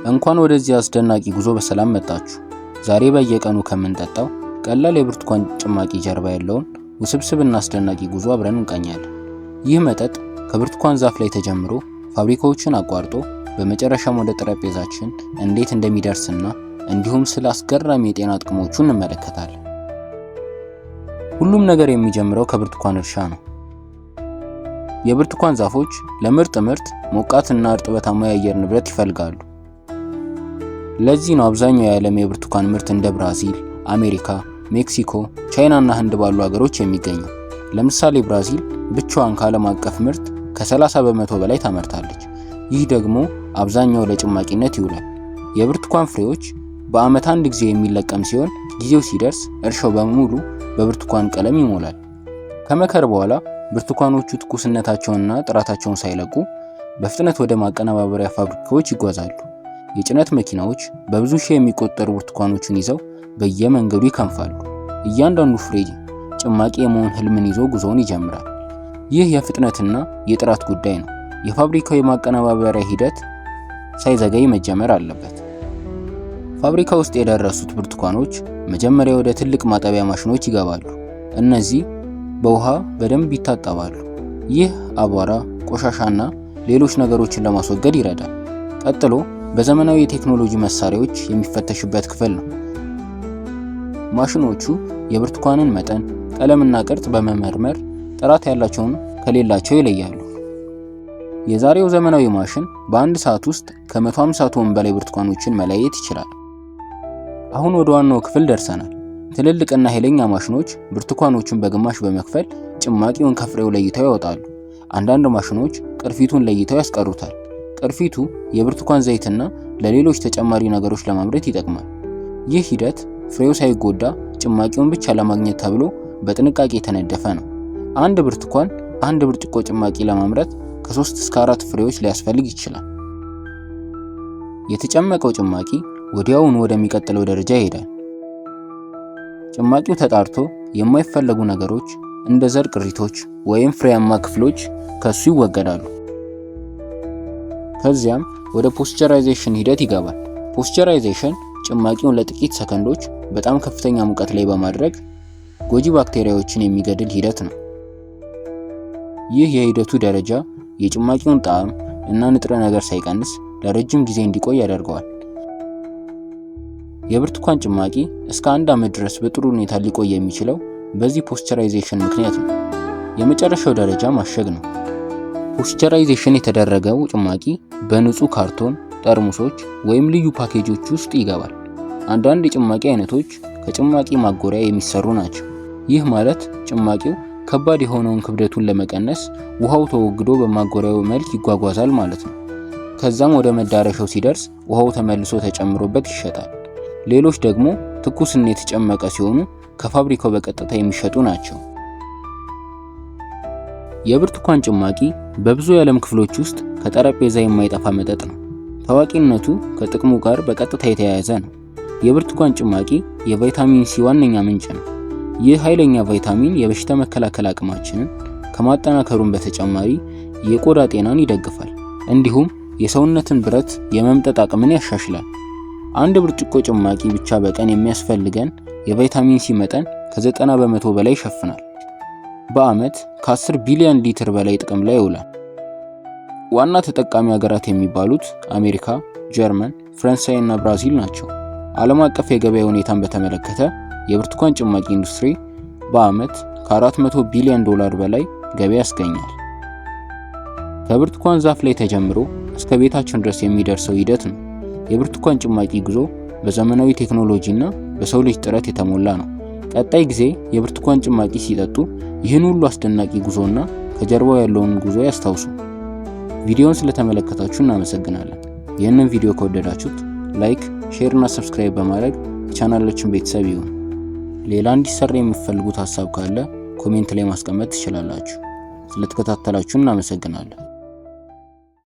እንኳን ወደዚህ አስደናቂ ጉዞ በሰላም መጣችሁ። ዛሬ በየቀኑ ከምንጠጣው ቀላል የብርቱካን ጭማቂ ጀርባ ያለውን ውስብስብና አስደናቂ ጉዞ አብረን እንቃኛለን። ይህ መጠጥ ከብርቱካን ዛፍ ላይ ተጀምሮ ፋብሪካዎችን አቋርጦ በመጨረሻም ወደ ጠረጴዛችን እንዴት እንደሚደርስና እንዲሁም ስለ አስገራሚ የጤና ጥቅሞቹ እንመለከታለን። ሁሉም ነገር የሚጀምረው ከብርቱካን እርሻ ነው። የብርቱካን ዛፎች ለምርጥ ምርት ሞቃትና እርጥበታማ የአየር ንብረት ይፈልጋሉ። ለዚህ ነው አብዛኛው የዓለም የብርቱካን ምርት እንደ ብራዚል፣ አሜሪካ፣ ሜክሲኮ፣ ቻይና እና ህንድ ባሉ ሀገሮች የሚገኘው። ለምሳሌ ብራዚል ብቻዋን ከዓለም አቀፍ ምርት ከ30% በላይ ታመርታለች። ይህ ደግሞ አብዛኛው ለጭማቂነት ይውላል። የብርቱካን ፍሬዎች በዓመት አንድ ጊዜ የሚለቀም ሲሆን ጊዜው ሲደርስ እርሻው በሙሉ በብርቱካን ቀለም ይሞላል። ከመከር በኋላ ብርቱካኖቹ ትኩስነታቸውንና ጥራታቸውን ሳይለቁ በፍጥነት ወደ ማቀነባበሪያ ፋብሪካዎች ይጓዛሉ። የጭነት መኪናዎች በብዙ ሺህ የሚቆጠሩ ብርቱካኖችን ይዘው በየመንገዱ ይከንፋሉ። እያንዳንዱ ፍሬ ጭማቂ የመሆን ህልምን ይዞ ጉዞውን ይጀምራል። ይህ የፍጥነትና የጥራት ጉዳይ ነው። የፋብሪካው የማቀነባበሪያ ሂደት ሳይዘገይ መጀመር አለበት። ፋብሪካ ውስጥ የደረሱት ብርቱካኖች መጀመሪያ ወደ ትልቅ ማጠቢያ ማሽኖች ይገባሉ። እነዚህ በውሃ በደንብ ይታጠባሉ። ይህ አቧራ፣ ቆሻሻና ሌሎች ነገሮችን ለማስወገድ ይረዳል። ቀጥሎ በዘመናዊ የቴክኖሎጂ መሳሪያዎች የሚፈተሽበት ክፍል ነው። ማሽኖቹ የብርቱካንን መጠን፣ ቀለምና ቅርጽ በመመርመር ጥራት ያላቸውን ከሌላቸው ይለያሉ። የዛሬው ዘመናዊ ማሽን በአንድ ሰዓት ውስጥ ከ150 ቶን በላይ ብርቱካኖችን መለየት ይችላል። አሁን ወደ ዋናው ክፍል ደርሰናል። ትልልቅና ኃይለኛ ማሽኖች ብርቱካኖቹን በግማሽ በመክፈል ጭማቂውን ከፍሬው ለይተው ያወጣሉ። አንዳንድ ማሽኖች ቅርፊቱን ለይተው ያስቀሩታል። ቅርፊቱ የብርቱካን ዘይትና ለሌሎች ተጨማሪ ነገሮች ለማምረት ይጠቅማል። ይህ ሂደት ፍሬው ሳይጎዳ ጭማቂውን ብቻ ለማግኘት ተብሎ በጥንቃቄ የተነደፈ ነው። አንድ ብርቱካን አንድ ብርጭቆ ጭማቂ ለማምረት ከ3 እስከ 4 ፍሬዎች ሊያስፈልግ ይችላል። የተጨመቀው ጭማቂ ወዲያውኑ ወደሚቀጥለው ደረጃ ይሄዳል። ጭማቂው ተጣርቶ የማይፈለጉ ነገሮች እንደ ዘር ቅሪቶች ወይም ፍሬያማ ክፍሎች ከሱ ይወገዳሉ። ከዚያም ወደ ፖስቸራይዜሽን ሂደት ይገባል። ፖስቸራይዜሽን ጭማቂውን ለጥቂት ሰከንዶች በጣም ከፍተኛ ሙቀት ላይ በማድረግ ጎጂ ባክቴሪያዎችን የሚገድል ሂደት ነው። ይህ የሂደቱ ደረጃ የጭማቂውን ጣዕም እና ንጥረ ነገር ሳይቀንስ ለረጅም ጊዜ እንዲቆይ ያደርገዋል። የብርቱካን ጭማቂ እስከ 1 ዓመት ድረስ በጥሩ ሁኔታ ሊቆይ የሚችለው በዚህ ፖስቸራይዜሽን ምክንያት ነው። የመጨረሻው ደረጃ ማሸግ ነው። ፖስቸራይዜሽን የተደረገው ጭማቂ በንጹህ ካርቶን ጠርሙሶች ወይም ልዩ ፓኬጆች ውስጥ ይገባል። አንዳንድ የጭማቂ አይነቶች ከጭማቂ ማጎሪያ የሚሰሩ ናቸው። ይህ ማለት ጭማቂው ከባድ የሆነውን ክብደቱን ለመቀነስ ውሃው ተወግዶ በማጎሪያው መልክ ይጓጓዛል ማለት ነው። ከዛም ወደ መዳረሻው ሲደርስ ውሃው ተመልሶ ተጨምሮበት ይሸጣል። ሌሎች ደግሞ ትኩስና የተጨመቀ ሲሆኑ ከፋብሪካው በቀጥታ የሚሸጡ ናቸው። የብርቱካን ጭማቂ በብዙ የዓለም ክፍሎች ውስጥ ከጠረጴዛ የማይጠፋ መጠጥ ነው። ታዋቂነቱ ከጥቅሙ ጋር በቀጥታ የተያያዘ ነው። የብርቱካን ጭማቂ የቫይታሚን ሲ ዋነኛ ምንጭ ነው። ይህ ኃይለኛ ቫይታሚን የበሽታ መከላከል አቅማችንን ከማጠናከሩም በተጨማሪ የቆዳ ጤናን ይደግፋል። እንዲሁም የሰውነትን ብረት የመምጠጥ አቅምን ያሻሽላል። አንድ ብርጭቆ ጭማቂ ብቻ በቀን የሚያስፈልገን የቫይታሚን ሲ መጠን ከ90% በላይ ይሸፍናል። በዓመት ከ10 ቢሊዮን ሊትር በላይ ጥቅም ላይ ይውላል። ዋና ተጠቃሚ ሀገራት የሚባሉት አሜሪካ፣ ጀርመን፣ ፈረንሳይ እና ብራዚል ናቸው። ዓለም አቀፍ የገበያ ሁኔታን በተመለከተ የብርቱካን ጭማቂ ኢንዱስትሪ በዓመት ከ400 ቢሊዮን ዶላር በላይ ገቢ ያስገኛል። ከብርቱካን ዛፍ ላይ ተጀምሮ እስከ ቤታችን ድረስ የሚደርሰው ሂደት ነው። የብርቱካን ጭማቂ ጉዞ በዘመናዊ ቴክኖሎጂ እና በሰው ልጅ ጥረት የተሞላ ነው። ቀጣይ ጊዜ የብርቱካን ጭማቂ ሲጠጡ ይህን ሁሉ አስደናቂ ጉዞና ከጀርባው ያለውን ጉዞ ያስታውሱ። ቪዲዮውን ስለተመለከታችሁ እናመሰግናለን። ይህንን ቪዲዮ ከወደዳችሁት ላይክ፣ ሼር እና ሰብስክራይብ በማድረግ የቻናላችን ቤተሰብ ይሁኑ። ሌላ እንዲሰራ የምትፈልጉት ሐሳብ ካለ ኮሜንት ላይ ማስቀመጥ ትችላላችሁ። ስለተከታተላችሁ እናመሰግናለን።